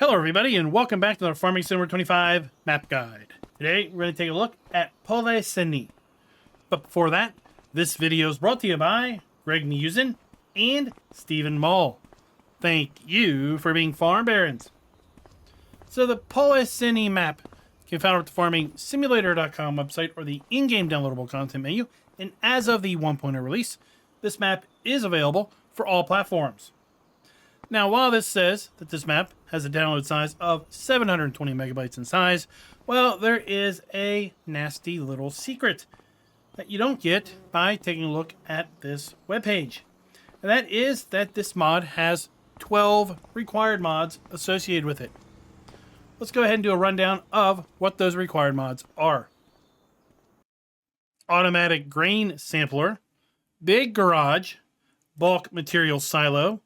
Hello everybody and welcome back to the Farming Simulator 25 map guide. Today we're going to take a look at Polesine. But before that, this video is brought to you by Greg Newsen and Stephen Mull. Thank you for being farm barons. So the Polesine map can be found at the farmingsimulator.com website or the in-game downloadable content menu. And as of the 1.0 release, this map is available for all platforms. Now, while this says that this map has a download size of 720 megabytes in size, well, there is a nasty little secret that you don't get by taking a look at this webpage. And that is that this mod has 12 required mods associated with it. Let's go ahead and do a rundown of what those required mods are. Automatic grain sampler, big garage, bulk material silo,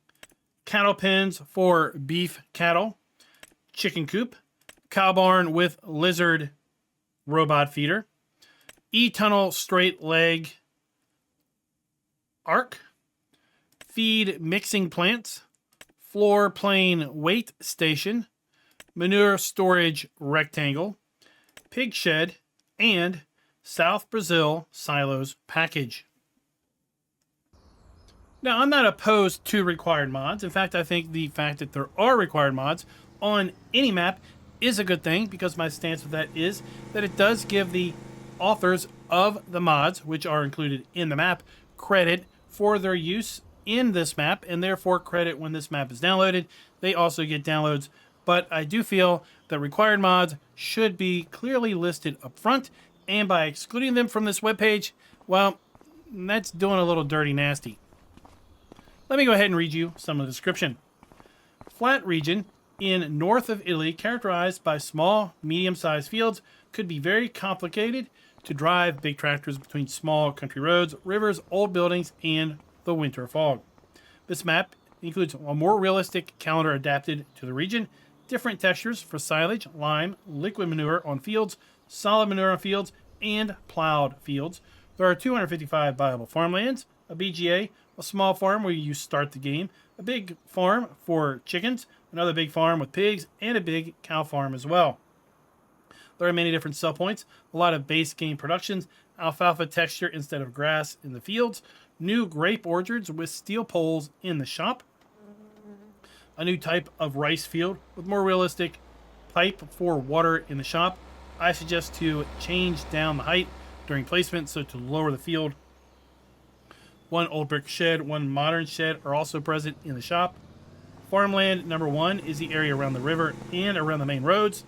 cattle pens for beef cattle, chicken coop, cow barn with lizard robot feeder, e-tunnel straight leg arc, feed mixing plants, floor plane weight station, manure storage rectangle, pig shed, and South Brazil silos package. Now, I'm not opposed to required mods. In fact, I think the fact that there are required mods on any map is a good thing, because my stance with that is that it does give the authors of the mods, which are included in the map, credit for their use in this map, and therefore credit when this map is downloaded. They also get downloads, but I do feel that required mods should be clearly listed up front, and by excluding them from this webpage, well, that's doing a little dirty nasty. Let me go ahead and read you some of the description. Flat region in north of Italy, characterized by small, medium-sized fields, could be very complicated to drive big tractors between small country roads, rivers, old buildings, and the winter fog. This map includes a more realistic calendar adapted to the region, different textures for silage, lime, liquid manure on fields, solid manure on fields, and plowed fields. There are 255 viable farmlands, a BGA, a small farm where you start the game, a big farm for chickens, another big farm with pigs, and a big cow farm as well. There are many different sell points, a lot of base game productions, alfalfa texture instead of grass in the fields, new grape orchards with steel poles in the shop, a new type of rice field with more realistic pipe for water in the shop. I suggest to change down the height during placement so to lower the field. One old brick shed, one modern shed are also present in the shop. Farmland number 1 is the area around the river and around the main roads.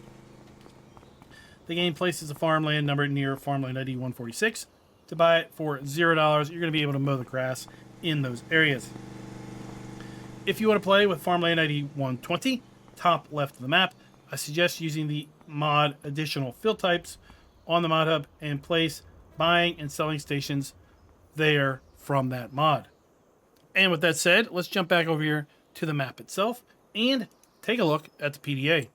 The game places a farmland number near farmland ID 146. To buy it for $0, you're going to be able to mow the grass in those areas. If you want to play with farmland ID 120, top left of the map, I suggest using the mod additional field types on the mod hub and place buying and selling stations there from that mod. And with that said, let's jump back over here to the map itself and take a look at the PDA.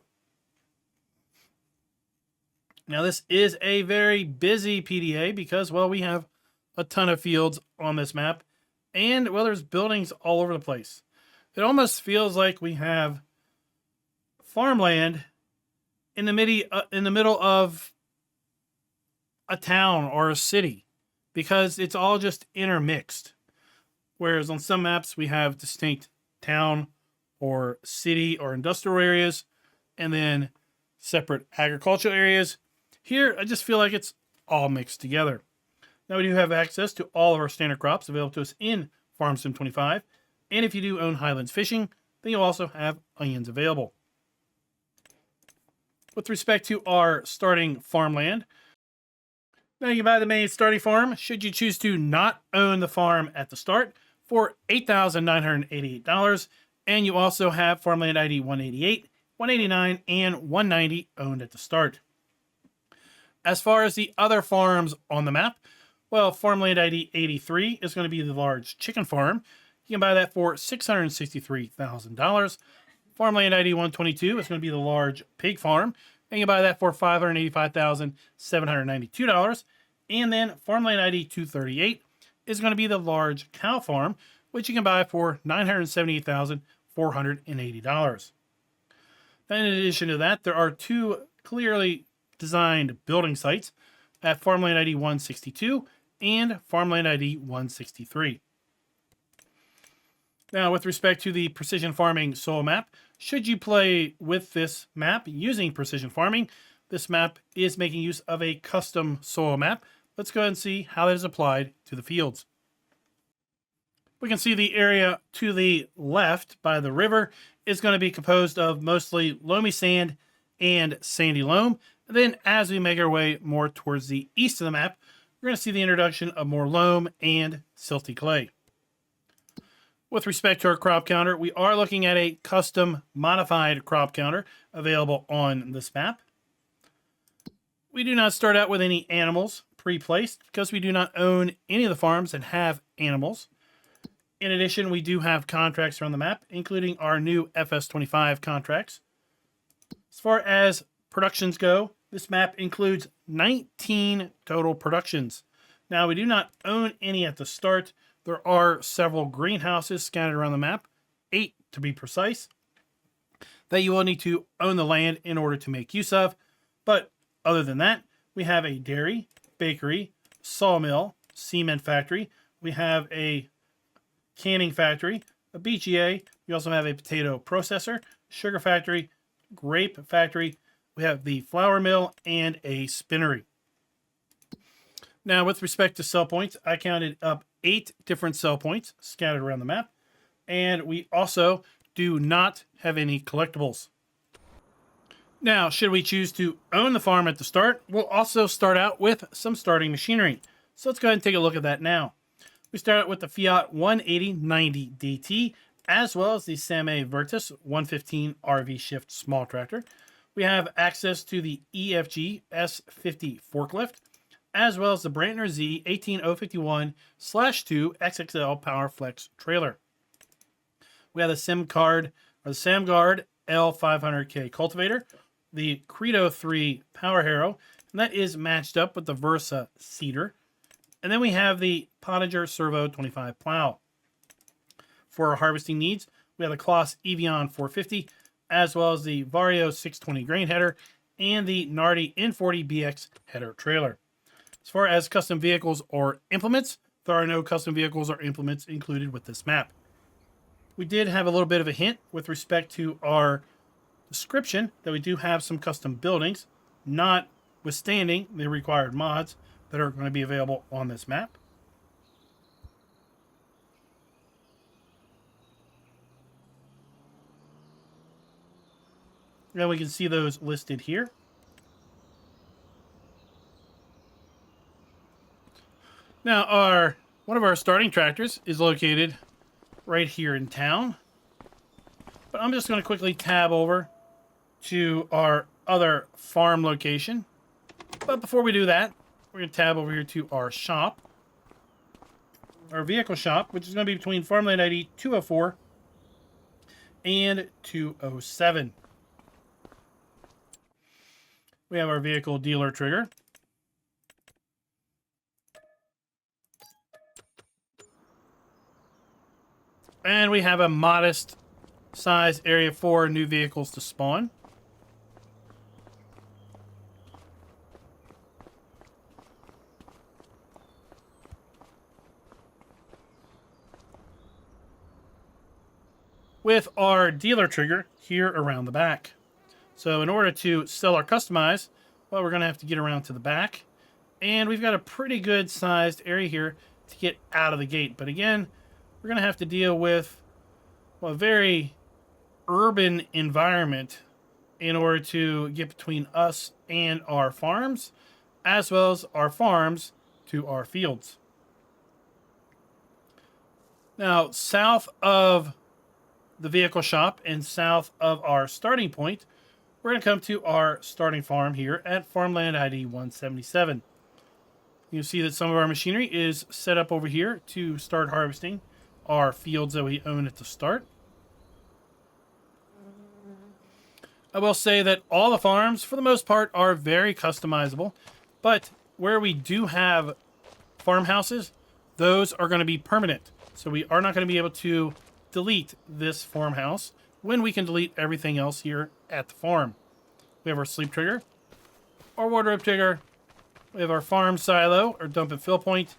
Now, this is a very busy PDA because, well, we have a ton of fields on this map, and, well, there's buildings all over the place. It almost feels like we have farmland in the middle of a town or a city, because it's all just intermixed. Whereas on some maps we have distinct town or city or industrial areas, and then separate agricultural areas. Here, I just feel like it's all mixed together. Now, we do have access to all of our standard crops available to us in Farm Sim 25. And if you do own Highlands Fishing, then you'll also have onions available. With respect to our starting farmland, now you can buy the main starting farm, should you choose to not own the farm at the start, for $8,988. And you also have farmland ID 188, 189, and 190 owned at the start. As far as the other farms on the map, well, farmland ID 83 is going to be the large chicken farm. You can buy that for $663,000. Farmland ID 122 is going to be the large pig farm, and you can buy that for $585,792. And then farmland ID 238 is going to be the large cow farm, which you can buy for $978,480. Then in addition to that, there are two clearly designed building sites at Farmland ID 162 and Farmland ID 163. Now, with respect to the precision farming soil map, should you play with this map using precision farming, this map is making use of a custom soil map. Let's go ahead and see how that is applied to the fields. We can see the area to the left by the river is going to be composed of mostly loamy sand and sandy loam. And then as we make our way more towards the east of the map, we're going to see the introduction of more loam and silty clay. With respect to our crop counter, we are looking at a custom modified crop counter available on this map. We do not start out with any animals pre-placed because we do not own any of the farms that have animals. In addition, we do have contracts around the map, including our new FS25 contracts. As far as productions go, this map includes 19 total productions. Now, we do not own any at the start. There are several greenhouses scattered around the map, 8 to be precise, that you will need to own the land in order to make use of. But other than that, we have a dairy, bakery, sawmill, cement factory. We have a canning factory, a BGA. We also have a potato processor, sugar factory, grape factory. We have the flour mill and a spinnery. Now, with respect to sell points, I counted up 8 different sell points scattered around the map. And we also do not have any collectibles. Now, should we choose to own the farm at the start, we'll also start out with some starting machinery. So let's go ahead and take a look at that now. We start out with the Fiat 18090 DT, as well as the Same Virtus 115 RV Shift small tractor. We have access to the EFG S50 forklift, as well as the Brantner Z 18051/2 XXL PowerFlex trailer. We have the Samgard L500K cultivator, the Credo 3 Power Harrow, and that is matched up with the Versa seeder. And then we have the Pottinger Servo 25 plow. For our harvesting needs, we have the Kloss Evian 450, as well as the Vario 620 grain header, and the Nardi N40 BX header trailer. As far as custom vehicles or implements, there are no custom vehicles or implements included with this map. We did have a little bit of a hint with respect to our description that we do have some custom buildings, notwithstanding the required mods that are going to be available on this map. Now we can see those listed here. Now one of our starting tractors is located right here in town. But I'm just going to quickly tab over to our other farm location. But before we do that, we're going to tab over here to our shop. Our vehicle shop, which is going to be between Farmland ID 204 and 207. We have our vehicle dealer trigger. And we have a modest size area for new vehicles to spawn. With our dealer trigger here around the back. So in order to sell or customize, well, we're going to have to get around to the back. And we've got a pretty good sized area here to get out of the gate. But again, we're going to have to deal with a very urban environment in order to get between us and our farms, as well as our farms to our fields. Now, south of the vehicle shop and south of our starting point, we're going to come to our starting farm here at Farmland ID 177. You see that some of our machinery is set up over here to start harvesting our fields that we own at the start. I will say that all the farms, for the most part, are very customizable, but where we do have farmhouses, those are going to be permanent. So we are not going to be able to delete this farmhouse when we can delete everything else here at the farm. We have our sleep trigger, our wardrobe trigger, we have our farm silo, or dump and fill point,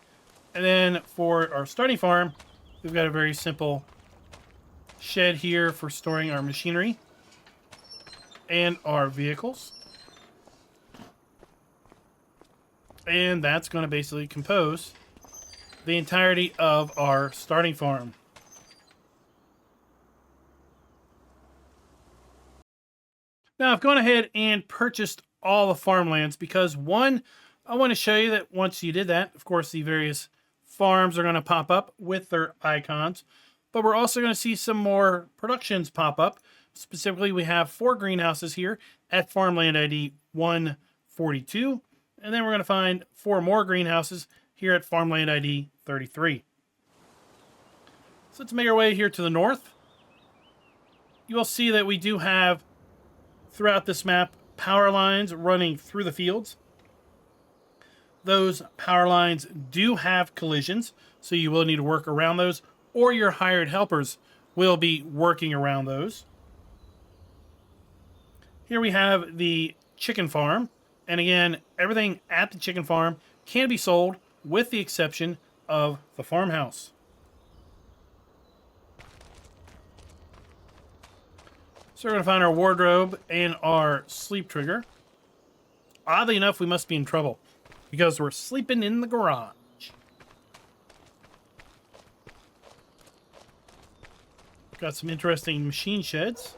and then for our starting farm, we've got a very simple shed here for storing our machinery and our vehicles. And that's going to basically compose the entirety of our starting farm. Now, I've gone ahead and purchased all the farmlands because, one, I want to show you that once you did that, of course, the various farms are going to pop up with their icons, but we're also going to see some more productions pop up. Specifically, we have 4 greenhouses here at farmland ID 142, and then we're going to find 4 more greenhouses here at farmland ID 33. So let's make our way here to the north. You will see that we do have, throughout this map, power lines running through the fields. Those power lines do have collisions, so you will need to work around those, or your hired helpers will be working around those. Here we have the chicken farm, and again, everything at the chicken farm can be sold with the exception of the farmhouse. So we're going to find our wardrobe and our sleep trigger. Oddly enough, we must be in trouble because we're sleeping in the garage. Got some interesting machine sheds.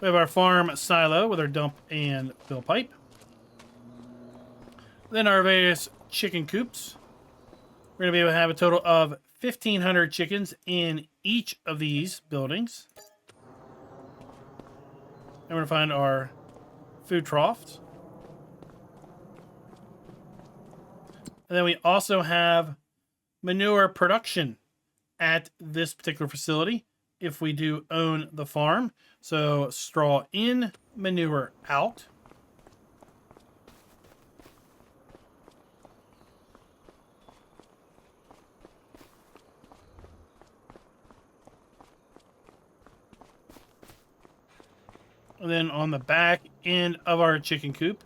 We have our farm silo with our dump and fill pipe. Then our various chicken coops. We're going to be able to have a total of 1,500 chickens in each of these buildings. And we're going to find our food troughs. And then we also have manure production at this particular facility if we do own the farm. So straw in, manure out. And then on the back end of our chicken coop,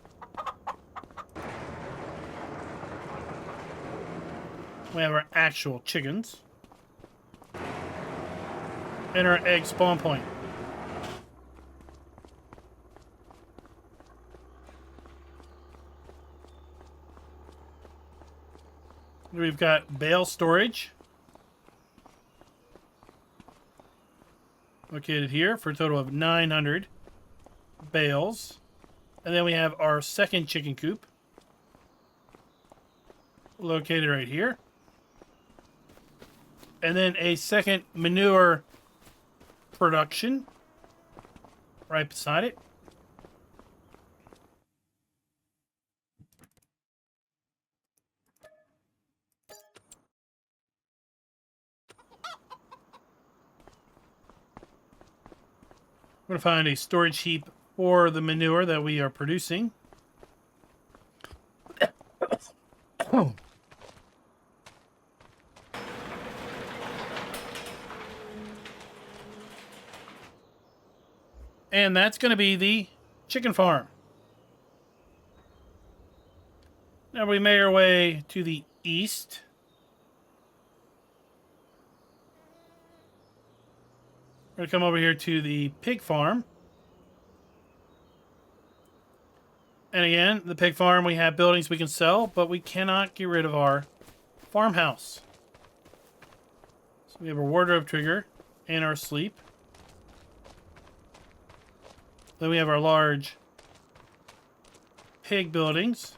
we have our actual chickens and our egg spawn point. We've got bale storage located here for a total of 900 bales. And then we have our second chicken coop located right here. And then a second manure production right beside it. We're going to find a storage heap for the manure that we are producing. And that's going to be the chicken farm. Now we made our way to the east. We're going to come over here to the pig farm. And again, the pig farm, we have buildings we can sell, but we cannot get rid of our farmhouse. So we have our wardrobe trigger and our sleep. Then we have our large pig buildings.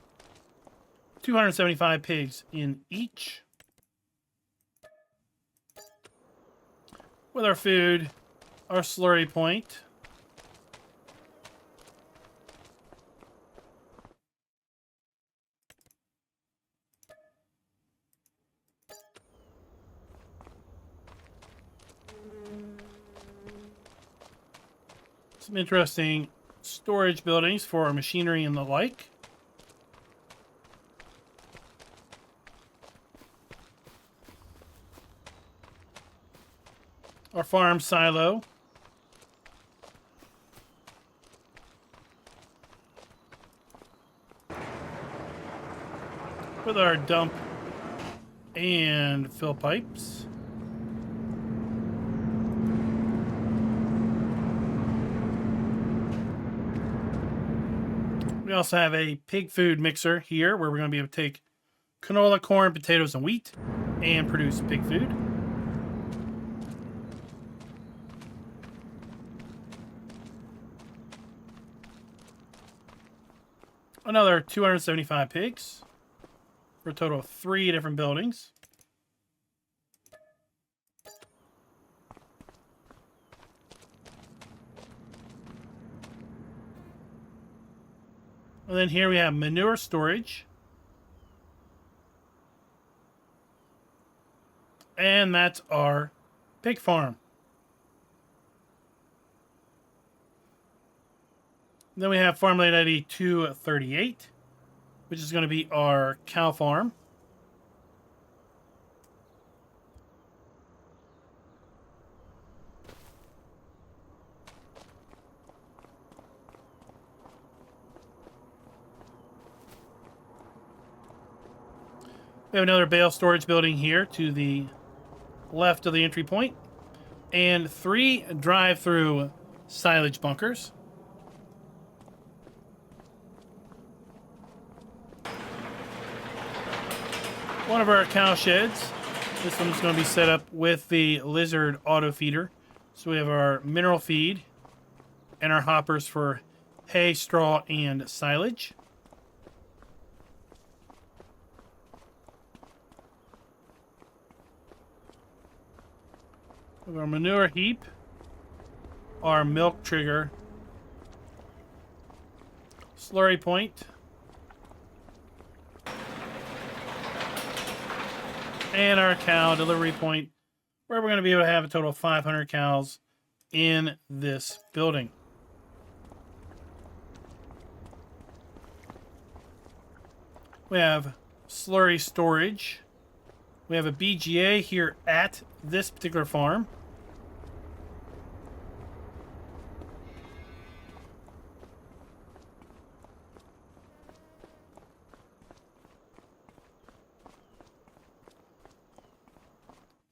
275 pigs in each. With our food, our slurry point. Some interesting storage buildings for our machinery and the like. Our farm silo. With our dump and fill pipes. We also have a pig food mixer here where we're going to be able to take canola, corn, potatoes, and wheat and produce pig food. Another 275 pigs for a total of 3 different buildings. And then here we have manure storage. And that's our pig farm. Then we have farmland ID 238, which is going to be our cow farm. We have another bale storage building here to the left of the entry point, and 3 drive-through silage bunkers. One of our cow sheds. This one's going to be set up with the lizard auto feeder. So we have our mineral feed and our hoppers for hay, straw, and silage. We have our manure heap, our milk trigger, slurry point, and our cow delivery point, where we're going to be able to have a total of 500 cows in this building. We have slurry storage. We have a BGA here at this particular farm.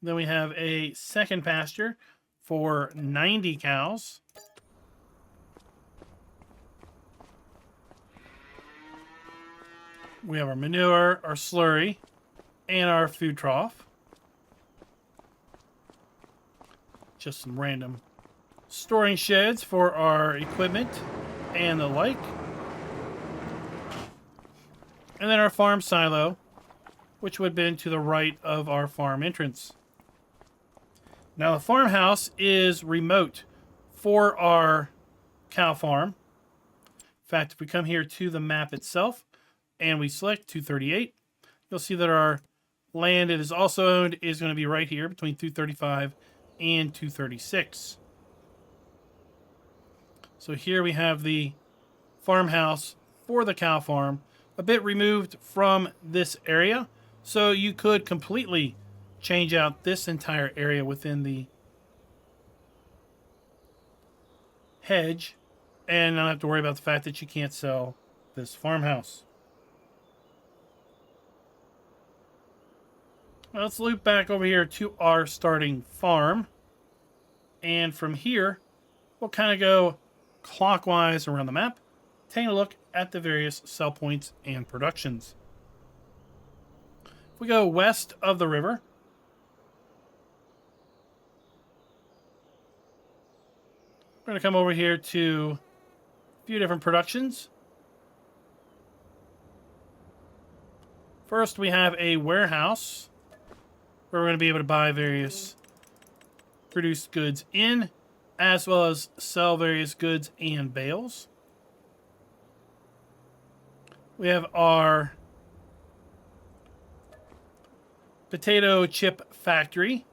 Then we have a second pasture for 90 cows. We have our manure, our slurry, and our food trough. Just some random storing sheds for our equipment and the like. And then our farm silo, which would have been to the right of our farm entrance. Now the farmhouse is remote for our cow farm. In fact, if we come here to the map itself and we select 238, you'll see that our land it is also owned is going to be right here between 235 and 236. So here we have the farmhouse for the cow farm, a bit removed from this area. So you could completely change out this entire area within the hedge and not have to worry about the fact that you can't sell this farmhouse. Well, let's loop back over here to our starting farm. And from here, we'll kind of go clockwise around the map, taking a look at the various sell points and productions. If we go west of the river, we're going to come over here to a few different productions. First, we have a warehouse where we're going to be able to buy various produced goods in, as well as sell various goods and bales. We have our potato chip factory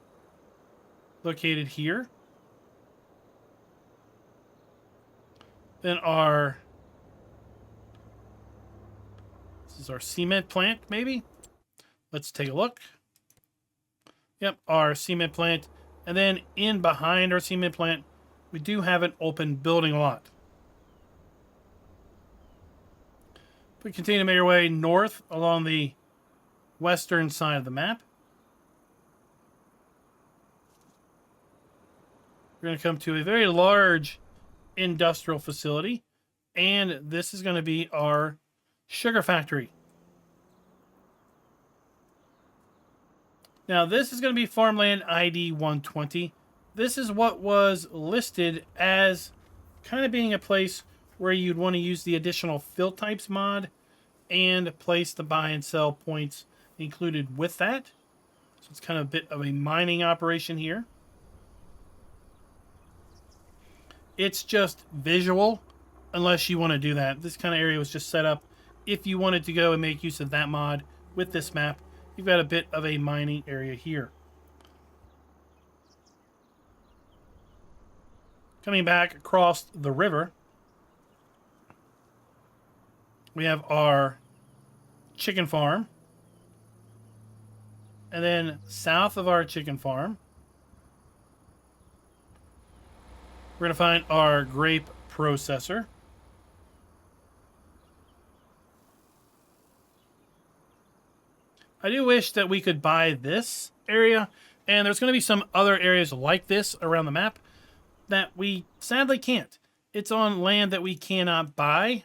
located here. Then this is our cement plant, maybe? Let's take a look. Yep, our cement plant And then in behind our cement plant, we do have an open building lot. We continue to make our way north along the western side of the map. We're going to come to a very large industrial facility, and this is going to be our sugar factory. Now, this is going to be farmland ID 120. This is what was listed as kind of being a place where you'd want to use the additional fill types mod and place the buy and sell points included with that. So it's kind of a bit of a mining operation here. It's just visual unless you want to do that. This kind of area was just set up if you wanted to go and make use of that mod with this map. You've got a bit of a mining area here. Coming back across the river, we have our chicken farm. And then south of our chicken farm, we're going to find our grape processor. I do wish that we could buy this area, and there's going to be some other areas like this around the map that we sadly can't. It's on land that we cannot buy.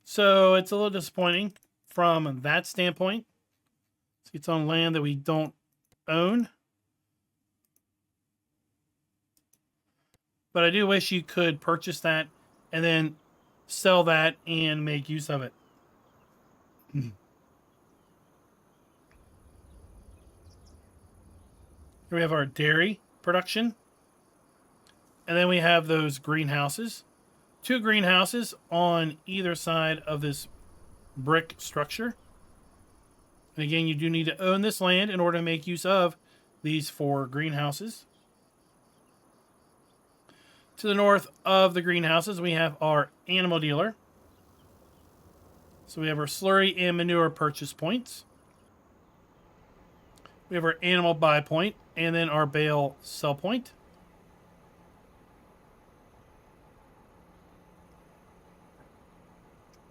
So it's a little disappointing from that standpoint. It's on land that we don't own. But I do wish you could purchase that and then sell that and make use of it. Here we have our dairy production. And then we have those greenhouses. 2 greenhouses on either side of this brick structure. And again, you do need to own this land in order to make use of these 4 greenhouses. To the north of the greenhouses, we have our animal dealer. So we have our slurry and manure purchase points. We have our animal buy point, and then our bale sell point.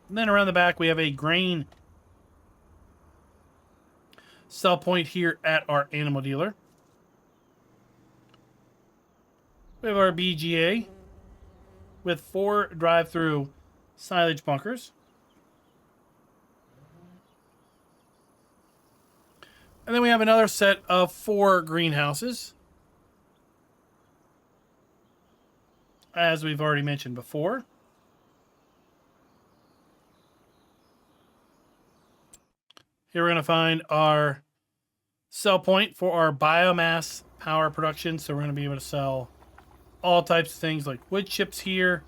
And then around the back, we have a grain sell point here at our animal dealer. We have our BGA with 4 drive-through silage bunkers. And then we have another set of 4 greenhouses, as we've already mentioned before. Here we're going to find our sell point for our biomass power production. So we're going to be able to sell all types of things like wood chips here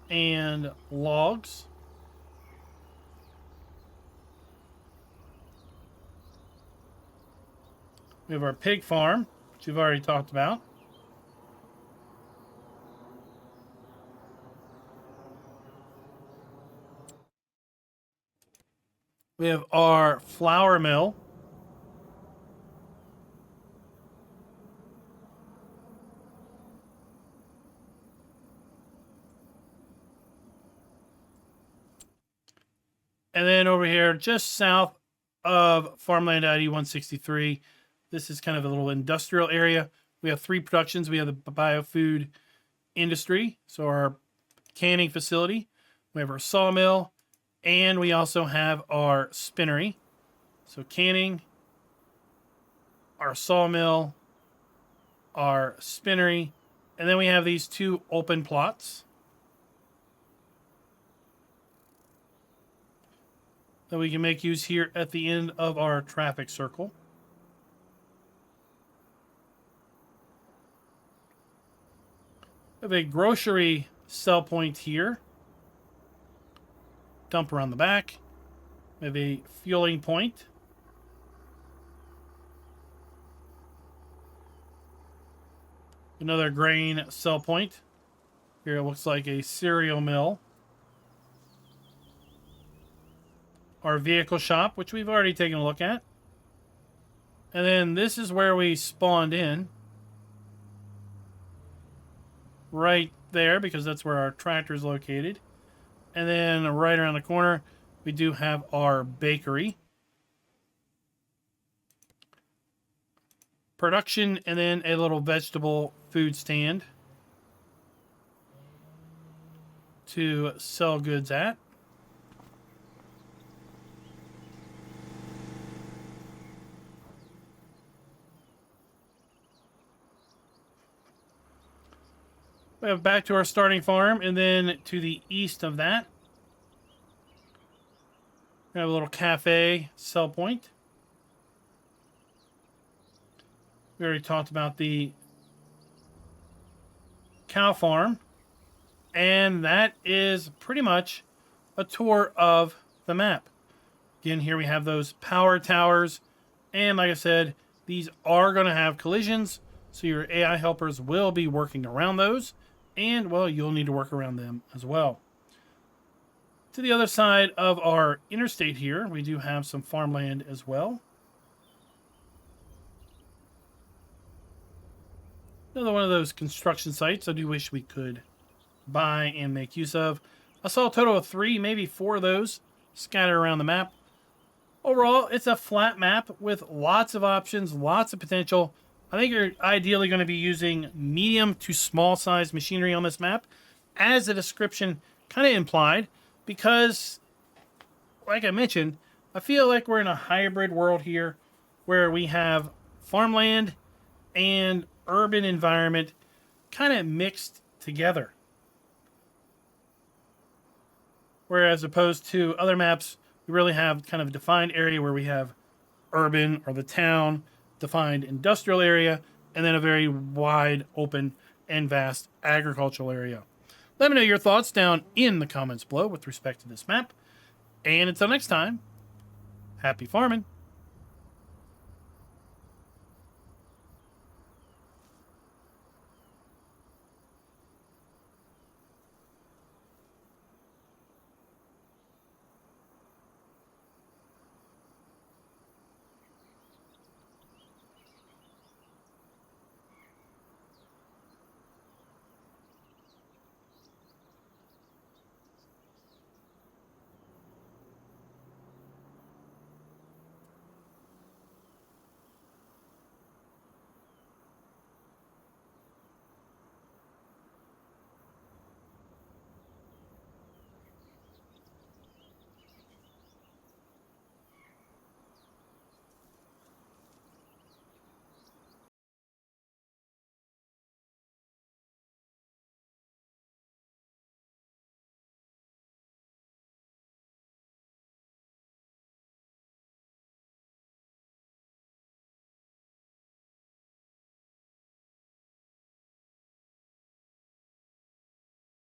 and logs. We have our pig farm, which we've already talked about. We have our flour mill. And then over here, just south of Farmland ID 163, this is kind of a little industrial area. We have 3 productions. We have the biofood industry, so our canning facility. We have our sawmill, and we also have our spinnery. So canning, our sawmill, our spinnery, and then we have these 2 open plots that we can make use here at the end of our traffic circle. We have a grocery sell point here. Dump around the back. We have a fueling point. Another grain sell point. Here it looks like a cereal mill. Our vehicle shop, which we've already taken a look at. And then this is where we spawned in. Right there, because that's where our tractor is located. And then right around the corner, we do have our bakery. Production, and then a little vegetable food stand to sell goods at. We have back to our starting farm, and then to the east of that, we have a little cafe sell point. We already talked about the cow farm, and that is pretty much a tour of the map. Again, here we have those power towers, and like I said, these are going to have collisions, so your AI helpers will be working around those, and well, you'll need to work around them as well. To the other side of our interstate here, we do have some farmland as well. Another one of those construction sites I do wish we could buy and make use of. I saw a total of 3, maybe 4 of those scattered around the map. Overall, it's a flat map with lots of options, lots of potential. I think you're ideally going to be using medium to small size machinery on this map, as the description kind of implied, because, like I mentioned, I feel like we're in a hybrid world here where we have farmland and urban environment kind of mixed together. Whereas opposed to other maps, we really have kind of a defined area where we have urban or the town, defined industrial area, and then a very wide, open, and vast agricultural area. Let me know your thoughts down in the comments below with respect to this map. And until next time, happy farming.